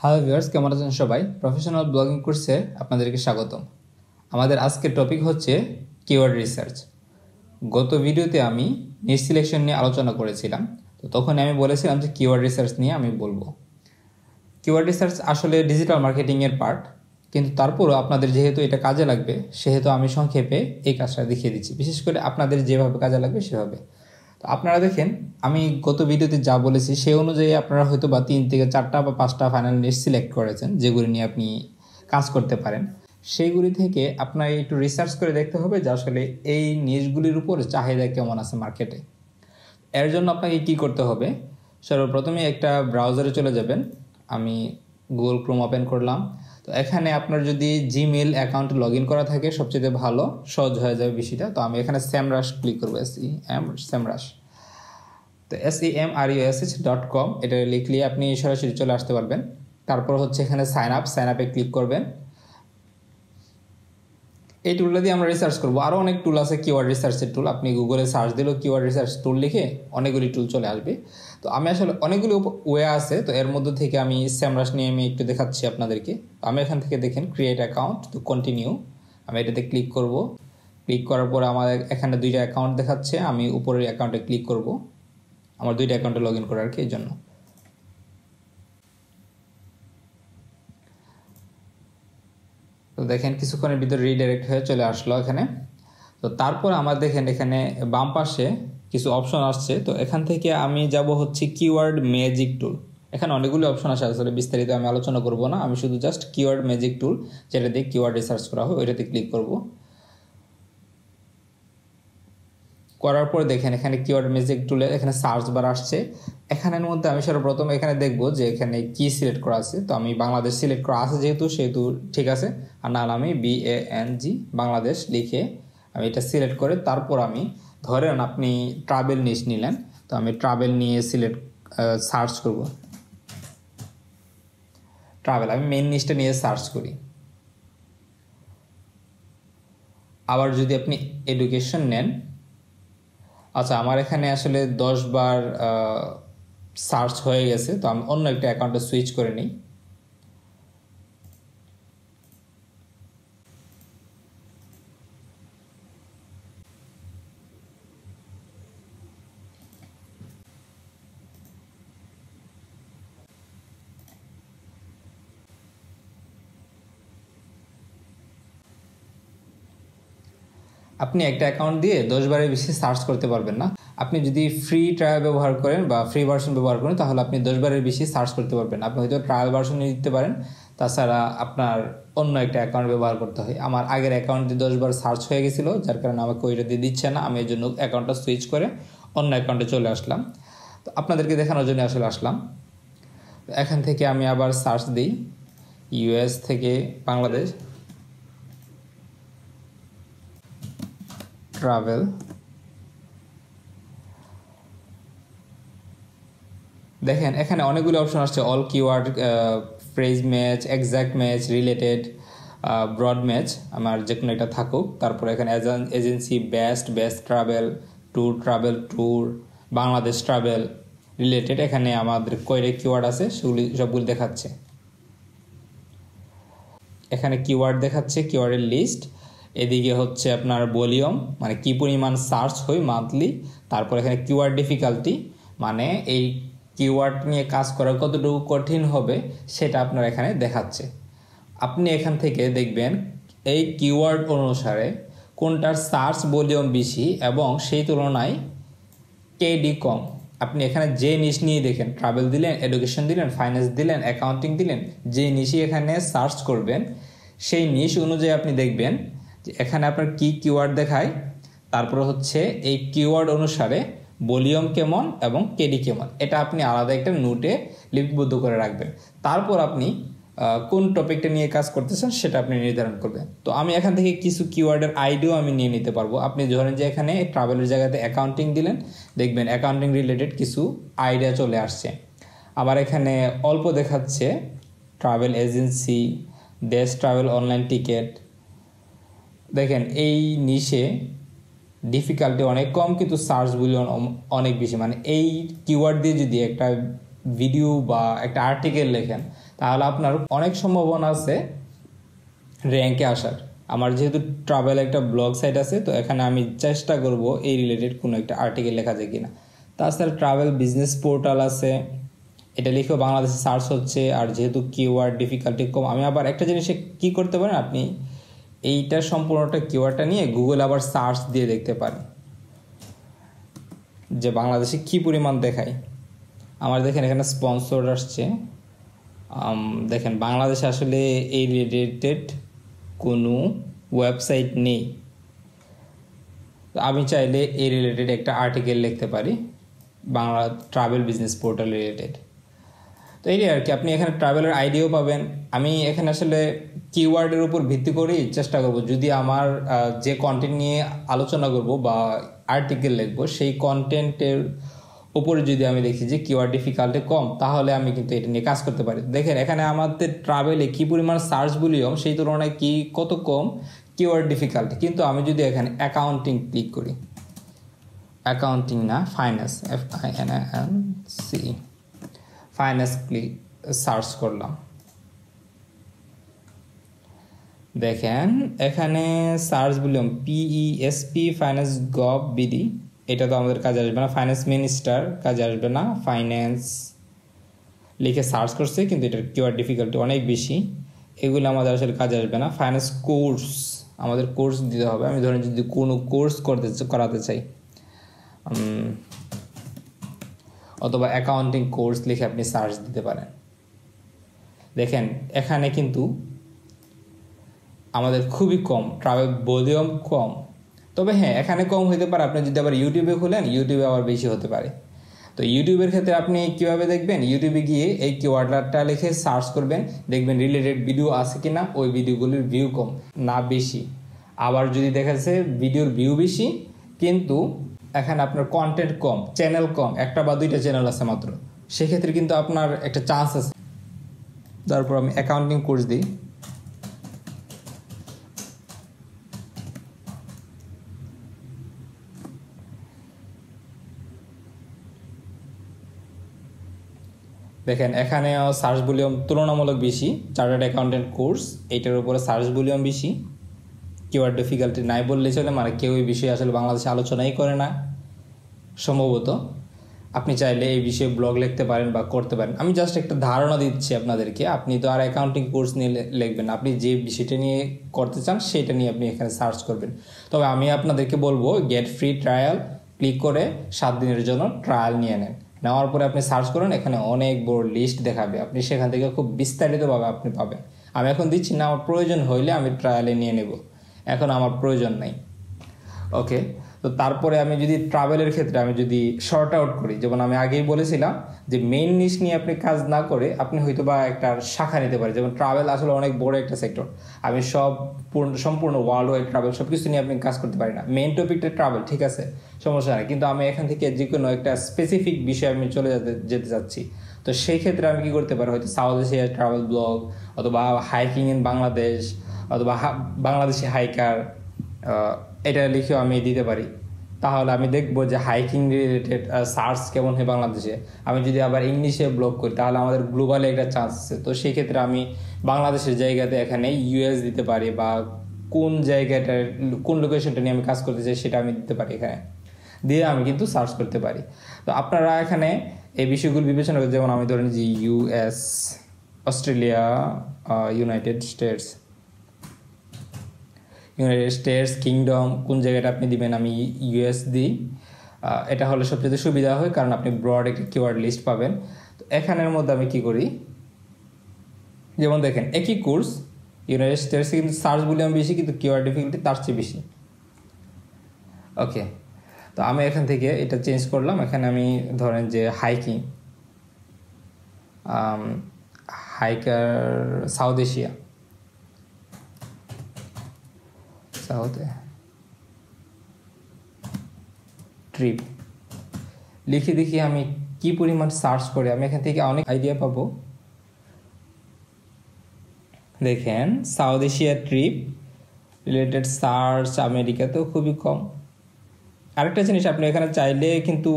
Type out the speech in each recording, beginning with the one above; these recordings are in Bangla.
হ্যালো ভিউয়ার্স, কেমন আছেন সবাই? প্রফেশনাল ব্লগিং কোর্সে আপনাদেরকে স্বাগতম। আমাদের আজকের টপিক হচ্ছে কিওয়ার্ড রিসার্চ। গত ভিডিওতে আমি নিশ সিলেকশন নিয়ে আলোচনা করেছিলাম। তো তখন আমি বলেছিলাম যে কিওয়ার্ড রিসার্চ নিয়ে আমি বলবো। কিওয়ার্ড রিসার্চ আসলে ডিজিটাল মার্কেটিংয়ের পার্ট, কিন্তু তারপরও আপনাদের যেহেতু এটা কাজে লাগবে সেহেতু আমি সংক্ষেপে এই কাজটা দেখিয়ে দিচ্ছি, বিশেষ করে আপনাদের যেভাবে কাজে লাগবে সেভাবে। তো আপনারা দেখেন, আমি গত ভিডিওতে যা বলেছি সেই অনুযায়ী আপনারা হয়তো বা 3 থেকে 4টা বা 5টা ফাইনাল নিশ সিলেক্ট করেছেন, যেগুলি নিয়ে আপনি কাজ করতে পারেন। সেইগুলি থেকে আপনার একটু রিসার্চ করে দেখতে হবে যে আসলে এই নিশগুলির উপর চাহিদা কেমন আছে মার্কেটে। এর জন্য আপনাকে কি করতে হবে? সর্বপ্রথমে একটা ব্রাউজারে চলে যাবেন। আমি গুগল ক্রোম ওপেন করলাম। তো এখানে আপনার যদি জিমেইল অ্যাকাউন্ট লগ ইন করা থাকে সবচেয়ে ভালো, সহজ হয়ে যাবে বিষয়টা। তো আমি এখানে SEMrush ক্লিক করবো, SEMrush। তো SEMRUSH.com এটা লিখলে আপনি সরাসরি চলে আসতে পারবেন। তারপর হচ্ছে এখানে সাইন আপে ক্লিক করবেন। এই টুলটা দিয়ে আমরা রিসার্চ করবো। আরও অনেক টুল আছে কিওয়ার্ড রিসার্চের টুল, আপনি গুগলে সার্চ দিলেও কিওয়ার্ড রিসার্চ টুল লিখে অনেকগুলি টুল চলে আসবে। তো আমি আসলে অনেকগুলি ওয়ে আছে, তো এর মধ্যে থেকে আমি SEMrush নিয়ে আমি একটু দেখাচ্ছি আপনাদেরকে। আমি এখান থেকে দেখেন ক্রিয়েট অ্যাকাউন্ট, তো কন্টিনিউ আমি এটাতে ক্লিক করব। ক্লিক করার পর আমার এখানে 2টা অ্যাকাউন্ট দেখাচ্ছে, আমি উপরের অ্যাকাউন্টে ক্লিক করব। আমার 2টা অ্যাকাউন্টে লগ ইন করার আর কি, এই জন্য। তো দেখেন কিছুক্ষণের ভিতরে রিডাইরেক্ট হয়ে চলে আসলো এখানে। তো তারপর আমার দেখেন এখানে বাম পাশে কিছু অপশন আসছে। তো এখান থেকে আমি যাব হচ্ছে কিওয়ার্ড ম্যাজিক টুল। এখানে অনেকগুলো অপশন আসে, আসলে বিস্তারিত আমি আলোচনা করব না। আমি শুধু জাস্ট কিওয়ার্ড ম্যাজিক টুল, যেটা দিয়ে কিওয়ার্ড রিসার্চ করা হয়, ওইটাতে ক্লিক করব। করার পর দেখেন এখানে কিওয়ার্ড ম্যাজিক টুলে এখানে সার্চ বার আসছে। এখানের মধ্যে আমি সর্বপ্রথম এখানে দেখব যে এখানে কি সিলেক্ট করা আছে। তো আমি বাংলাদেশ সিলেক্ট করা আছে যেহেতু ঠিক আছে। আর না আমি BANG বাংলাদেশ লিখে আমি এটা সিলেক্ট করে তারপর আমি ধরেন আপনি ট্রাভেল নিশ নিলেন, তো আমি ট্রাভেল নিয়ে সার্চ করব। ট্রাভেল আমি মেইন নিশটা নিয়ে সার্চ করি। আবার যদি আপনি এডুকেশন নেন, আচ্ছা আমার এখানে আসলে 10 বার সার্চ হয়ে গেছে, তো আমি অন্য একটা অ্যাকাউন্টে সুইচ করে নিই। আপনি একটা অ্যাকাউন্ট দিয়ে 10 বারের বেশি সার্চ করতে পারবেন না। আপনি যদি ফ্রি ট্রায়াল ব্যবহার করেন বা ফ্রি ভার্সন ব্যবহার করেন তাহলে আপনি 10 বারের বেশি সার্চ করতে পারবেন। আপনি হয়তো ট্রায়াল ভার্সন নিয়ে দিতে পারেন, তাছাড়া আপনার অন্য একটা অ্যাকাউন্ট ব্যবহার করতে হয়। আমার আগের অ্যাকাউন্ট দিয়ে 10 বার সার্চ হয়ে গেছিলো, যার কারণে আমাকে ওইটা দিয়ে দিচ্ছে না। আমি এই জন্য অ্যাকাউন্টটা সুইচ করে অন্য অ্যাকাউন্টে চলে আসলাম। তো আপনাদেরকে দেখানোর জন্য আসলে আসলাম। এখান থেকে আমি আবার সার্চ দিই US থেকে বাংলাদেশ ট্রাভেল। দেখেন এখানে অনেকগুলো অপশন আসছে, all keyword, phrase match, exact match, related, broad match, আমার যে কোনো একটা থাকুক। তারপর এখানে agency, best travel tour, Bangladesh travel, related. এখানে আমাদের কয়টা কিওয়ার্ড আছে সেগুলি সবগুলি দেখাচ্ছে। এখানে কিওয়ার্ড দেখাচ্ছে, কিওয়ার্ডের লিস্ট। এদিকে হচ্ছে আপনার ভলিউম, মানে কি পরিমাণ সার্চ হয় মান্থলি। তারপর এখানে কিওয়ার্ড ডিফিকাল্টি, মানে এই কিওয়ার্ড নিয়ে কাজ করা কতটুকু কঠিন হবে সেটা আপনার এখানে দেখাচ্ছে। আপনি এখান থেকে দেখবেন এই কিওয়ার্ড অনুসারে কোনটার সার্চ ভলিউম বেশি এবং সেই তুলনায় কেডি কম। আপনি এখানে যে নিশ নিয়ে দেখেন, ট্রাভেল দিলেন, এডুকেশন দিলেন, ফাইন্যান্স দিলেন, অ্যাকাউন্টিং দিলেন, যে নিশই এখানে সার্চ করবেন সেই নিশ অনুযায়ী আপনি দেখবেন যে এখানে আপনার কি কিওয়ার্ড দেখায়। তারপর হচ্ছে এই কিওয়ার্ড অনুসারে ভলিউম কেমন এবং কেডি কেমন, এটা আপনি আলাদা একটা নোটে লিপিবদ্ধ করে রাখবেন। তারপর আপনি কোন টপিকটা নিয়ে কাজ করতেছেন সেটা আপনি নির্ধারণ করবেন। তো আমি এখান থেকে কিছু কিওয়ার্ডের আইডিয়াও আমি নিয়ে নিতে পারবো। আপনি ধরেন যে এখানে ট্রাভেলের জায়গাতে অ্যাকাউন্টিং দিলেন, দেখবেন অ্যাকাউন্টিং রিলেটেড কিছু আইডিয়া চলে আসছে। আবার এখানে অল্প দেখাচ্ছে ট্রাভেল এজেন্সি, দেশ ট্রাভেল, অনলাইন টিকিট। দেখেন এই নিশে ডিফিকাল্টি অনেক কম কিন্তু সার্চ ভলিউম অনেক বেশি। মানে এই কিওয়ার্ড দিয়ে যদি একটা ভিডিও বা একটা আর্টিকেল লেখেন তাহলে আপনার অনেক সম্ভাবনা আছে র্যাঙ্কে আসার। আমার যেহেতু ট্রাভেল একটা ব্লগ সাইট আছে, তো এখানে আমি চেষ্টা করব এই রিলেটেড কোনো একটা আর্টিকেল লেখা যায় কিনা। তাছাড়া ট্রাভেল বিজনেস পোর্টাল আছে, এটা লিখেও বাংলাদেশে সার্চ হচ্ছে। আর যেহেতু কিওয়ার্ড ডিফিকাল্টি কম, আমি আবার একটা জিনিসে কী করতে পারেন, আপনি এইটার সম্পূর্ণটা কিওয়ার্ডটা নিয়ে গুগল আবার সার্চ দিয়ে দেখতে পারেন যে বাংলাদেশে কী পরিমাণ দেখায়। আমার দেখেন এখানে স্পন্সর আসছে, দেখেন বাংলাদেশে আসলে এই রিলেটেড কোনো ওয়েবসাইট নেই। আমি চাইলে এই রিলেটেড একটা আর্টিকেল লিখতে পারি, Bangla travel business portal related. তো এইটাই আর কি, আপনি এখানে ট্রাভেলের আইডিয়াও পাবেন। আমি এখানে আসলে কিওয়ার্ডের উপর ভিত্তি করেই চেষ্টা করব, যদি আমার যে কন্টেন্ট নিয়ে আলোচনা করব বা আর্টিকেল লিখবো, সেই কন্টেন্টের উপরে যদি আমি দেখি যে কিওয়ার্ড ডিফিকাল্টি কম, তাহলে আমি কিন্তু এটা নিয়ে কাজ করতে পারি। দেখেন এখানে আমাদের ট্রাভেলে কী পরিমাণ সার্চ ভলিউম, সেই তুলনায় কি কত কম কিওয়ার্ড ডিফিকাল্টি। কিন্তু আমি যদি এখানে অ্যাকাউন্টিং ক্লিক করি, অ্যাকাউন্টিং না finance, FINANC, finance click search করলাম, দেখেন এখানে search volume PESP finance gov BD, এটা তো আমাদের কাজে আসবে না। ফাইন্যান্স মিনিস্টার কাজে আসবে না, ফাইন্যান্স লিখে সার্চ করছে কিন্তু এটার কিওয়ার্ড ডিফিকাল্টি অনেক বেশি, এগুলো আমাদের আসলে কাজে আসবে না। ফাইন্যান্স কোর্স, আমাদের কোর্স দিতে হবে। আমি ধরেন যদি কোনো কোর্স করাতে চাই, অথবা অ্যাকাউন্টিং কোর্স লিখে আপনি সার্চ দিতে পারেন। দেখেন এখানে কিন্তু আমাদের খুবই কম, ট্রাভেল ভলিউম কম। তবে হ্যাঁ, এখানে কম হতে পারে, আপনি যদি আবার ইউটিউবে খুলেন, ইউটিউবে আবার বেশি হতে পারে। তো ইউটিউবের ক্ষেত্রে আপনি কীভাবে দেখবেন, ইউটিউবে গিয়ে এই কিওয়ার্ডটা লিখে সার্চ করবেন, দেখবেন রিলেটেড ভিডিও আছে কিনা, ওই ভিডিওগুলির ভিউ কম না বেশি। আবার যদি দেখা যাচ্ছে ভিডিওর ভিউ বেশি কিন্তু এখানে আপনার কন্টেন্ট কম, চ্যানেল কম, একটা বা দুইটা চ্যানেল আছে মাত্র, সেক্ষেত্রে কিন্তু আপনার একটা চান্স আছে। তারপর আমি অ্যাকাউন্টিং কোর্স দিই, দেখেন এখানেও সার্চ ভলিউম তুলনামূলক বেশি। চার্টার্ড অ্যাকাউন্টেন্ট কোর্স, এইটার উপরে সার্চ ভলিউম বেশি, কিওয়ার্ড ডিফিকাল্টি নাই বললেই চলে, মানে কেউ এই বিষয়ে আসলে বাংলাদেশে আলোচনাই করে না সম্ভবত। আপনি চাইলে এই বিষয়ে ব্লগ লিখতে পারেন বা করতে পারেন। আমি জাস্ট একটা ধারণা দিচ্ছি আপনাদেরকে, আপনি তো আর অ্যাকাউন্টিং কোর্স নিয়ে লিখবেন না, আপনি যে বিষয়টা নিয়ে করতে চান সেটা নিয়ে আপনি এখানে সার্চ করবেন। তবে আমি আপনাদেরকে বলবো গেট ফ্রি ট্রায়াল ক্লিক করে 7 দিনের জন্য ট্রায়াল নিয়ে নেন। নেওয়ার পরে আপনি সার্চ করুন, এখানে অনেক বড় লিস্ট দেখাবে, আপনি সেখান থেকে খুব বিস্তারিতভাবে আপনি পাবেন। আমি এখন দিচ্ছি না, আমার প্রয়োজন হইলে আমি ট্রায়ালে নিয়ে নেব, এখন আমার প্রয়োজন নেই। ওকে, তো তারপরে আমি যদি ট্রাভেলের ক্ষেত্রে আমি যদি শর্ট আউট করি, যেমন আমি আগেই বলেছিলাম যে মেইন নিশ নিয়ে আপনি কাজ না করে আপনি হয়তো বা একটা শাখা নিতে পারেন। যেমন ট্রাভেল আসলে অনেক বড় একটা সেক্টর, আমি সম্পূর্ণ ওয়ার্ল্ড ওয়াইড ট্রাভেল সব কিছু নিয়ে আপনি কাজ করতে পারি না। মেইন টপিকটা ট্রাভেল, ঠিক আছে, সমস্যা নেই, কিন্তু আমি এখান থেকে যে কোনো একটা স্পেসিফিক বিষয়ে আমি চলে যেতে চাচ্ছি। তো সেই ক্ষেত্রে আমি কি করতে পারি, হয়তো সাউথ এশিয়ার ট্রাভেল ব্লগ, অথবা হাইকিং ইন বাংলাদেশ, অথবা বাংলাদেশি হাইকার, এটা লিখেও আমি দিতে পারি। তাহলে আমি দেখবো যে হাইকিং রিলেটেড সার্চ কেমন হয় বাংলাদেশে। আমি যদি আবার ইংলিশে ব্লগ করি তাহলে আমাদের গ্লোবালে একটা চান্স আছে। তো সেই ক্ষেত্রে আমি বাংলাদেশের জায়গাতে এখানে US দিতে পারি, বা কোন জায়গাটার কোন লোকেশনটা নিয়ে আমি কাজ করতে চাই সেটা আমি দিতে পারি, এখানে দিয়ে আমি কিন্তু সার্চ করতে পারি। তো আপনারা এখানে এই বিষয়গুলো বিবেচনা করেন, যেমন আমি ধরেন যে US, Australia, United states kingdom, কোন জায়গাটা আপনি দিবেন, আমি US দিই। এটা হলে সবচেয়ে সুবিধা হয়, কারণ আপনি ব্রড একটা কিওয়ার্ড লিস্ট পাবেন। তো এখানের মধ্যে আমি কি করি, যেমন দেখেন একই কোর্স ইউনাইটেড স্টেটসে কিন্তু সার্চ ভলিউম বেশি, কিন্তু কিওয়ার্ড ডিফিকাল্টি তার চেয়ে বেশি। ওকে, তো আমি এখান থেকে এটা চেঞ্জ করলাম। এখানে আমি ধরেন যে হাইকার সাউথ এশিয়া, ট্রিপ লিখে দেখি আমি কি পরিমাণ সার্চ করে আমি এখান থেকে অনেক আইডিয়া পাবো। দেখেন south Asia trip related search আমেরিকাতেও খুবই কম। আরেকটা জিনিস, আপনি এখানে চাইলে কিন্তু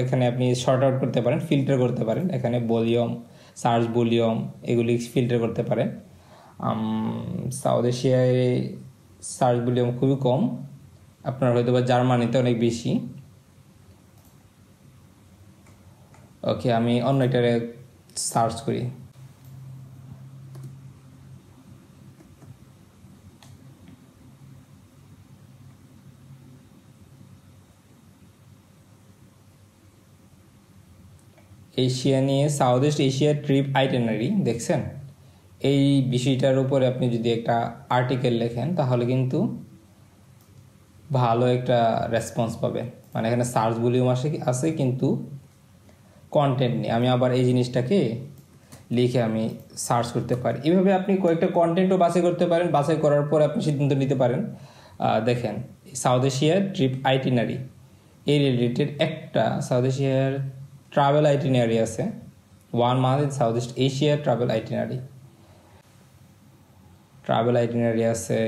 এখানে আপনি শর্ট আউট করতে পারেন, ফিল্টার করতে পারেন। এখানে ভলিউম সার্চ ভলিউম এগুলি ফিল্টার করতে পারেন। সাউথ এশিয়ায় সার্চ ভলিউম খুবই কম, আপনার হয়তো বা জার্মানিতে অনেক বেশি। ওকে, আমি অন্য একটা সার্চ করি। এশিয়া নিয়ে south east Asia trip itinerary দেখছেন, এই বিষয়টার উপরে আপনি যদি একটা আর্টিকেল লেখেন তাহলে কিন্তু ভালো একটা রেসপন্স পাবেন। মানে এখানে সার্চ ভলিউম আছে কিন্তু কন্টেন্ট নেই। আমি আবার এই জিনিসটাকে লিখে আমি সার্চ করতে পারি। এইভাবে আপনি কয়েকটা কন্টেন্টও বাছাই করতে পারেন। বাছাই করার পর আপনি সিদ্ধান্ত নিতে পারেন। দেখেন, সাউথ এশিয়ার ট্রিপ আইটিনারি এই রিলেটেড একটা সাউথ এশিয়ার ট্রাভেল আইটিনারি আছে, 1 month in south east Asia travel itinerary আছে,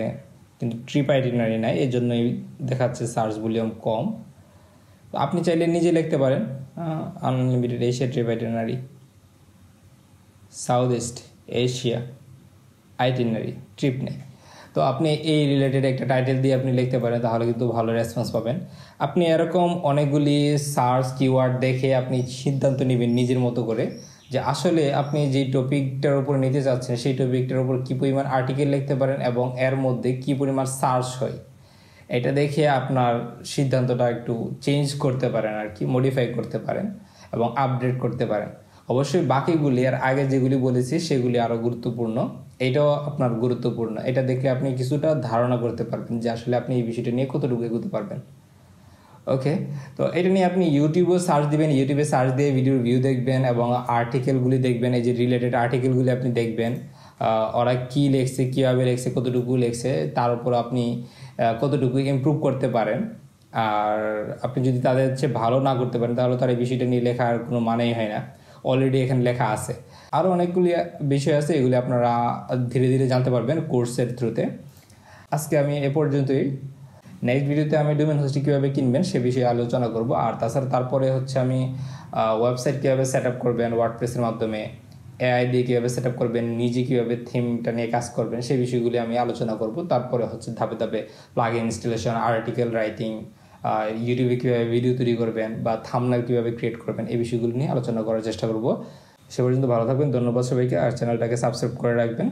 কিন্তু ট্রিপ আইটিনারি নাই, এই জন্যই দেখাচ্ছে সার্চ ভলিউম কম। আপনি চাইলে নিজে লিখতে পারেন unlimited Asia trip itinerary south east Asia itinerary trip নেই। তো আপনি এই রিলেটেড একটা টাইটেল দিয়ে আপনি লিখতে পারেন, তাহলে কিন্তু ভালো রেসপন্স পাবেন। আপনি এরকম অনেকগুলি সার্চ কিওয়ার্ড দেখে আপনি সিদ্ধান্ত নেবেন নিজের মতো করে যে আসলে আপনি যে টপিকটার উপর নিতে চাচ্ছেন সেই টপিকটার উপর কী পরিমাণ আর্টিকেল লিখতে পারেন এবং এর মধ্যে কী পরিমাণ সার্চ হয়, এটা দেখে আপনার সিদ্ধান্তটা একটু চেঞ্জ করতে পারেন আর কি, মডিফাই করতে পারেন এবং আপডেট করতে পারেন। অবশ্যই বাকিগুলি আর আগে যেগুলি বলেছি সেগুলি আরও গুরুত্বপূর্ণ, এটাও আপনার গুরুত্বপূর্ণ। এটা দেখলে আপনি কিছুটা ধারণা করতে পারবেন যে আসলে আপনি এই বিষয়টা নিয়ে কতটুকু এগোতে পারবেন। ওকে, তো এটা নিয়ে আপনি ইউটিউবেও সার্চ দিবেন, ইউটিউবে সার্চ দিয়ে ভিডিওর ভিউ দেখবেন এবং আর্টিকেলগুলি দেখবেন, এই যে রিলেটেড আর্টিকেলগুলি আপনি দেখবেন ওরা কী লেখছে, কীভাবে লেখছে, কতটুকু লেখছে, তার উপর আপনি কতটুকু ইমপ্রুভ করতে পারেন। আর আপনি যদি তাদের চেয়ে ভালো না করতে পারেন তাহলে তার এই বিষয়টা নিয়ে লেখার কোনো মানেই হয় না, অলরেডি এখানে লেখা আছে। আরও অনেকগুলি বিষয় আছে, এগুলি আপনারা ধীরে ধীরে জানতে পারবেন কোর্সের থ্রুতে। আজকে আমি এ পর্যন্তই। নেক্সট ভিডিওতে আমি ডোমেন হোস্টিং কীভাবে কিনবেন সে বিষয়ে আলোচনা করব। আর তাছাড়া তারপরে হচ্ছে আমি ওয়েবসাইট কীভাবে সেট আপ করবেন ওয়ার্ডপ্রেসের মাধ্যমে, এআই দিয়ে কীভাবে সেট আপ করবেন, নিজে কীভাবে থিমটা নিয়ে কাজ করবেন সেই বিষয়গুলি আমি আলোচনা করব। তারপরে হচ্ছে ধাপে ধাপে প্লাগ ইনস্টলেশন, আর্টিকেল রাইটিং, ইউটিউবে কীভাবে ভিডিও তৈরি করবেন বা থাম্বনেল কীভাবে ক্রিয়েট করবেন এই বিষয়গুলো নিয়ে আলোচনা করার চেষ্টা করব। সে পর্যন্ত ভালো থাকবেন, ধন্যবাদ সবাইকে। আর চ্যানেলটাকে সাবস্ক্রাইব করে রাখবেন।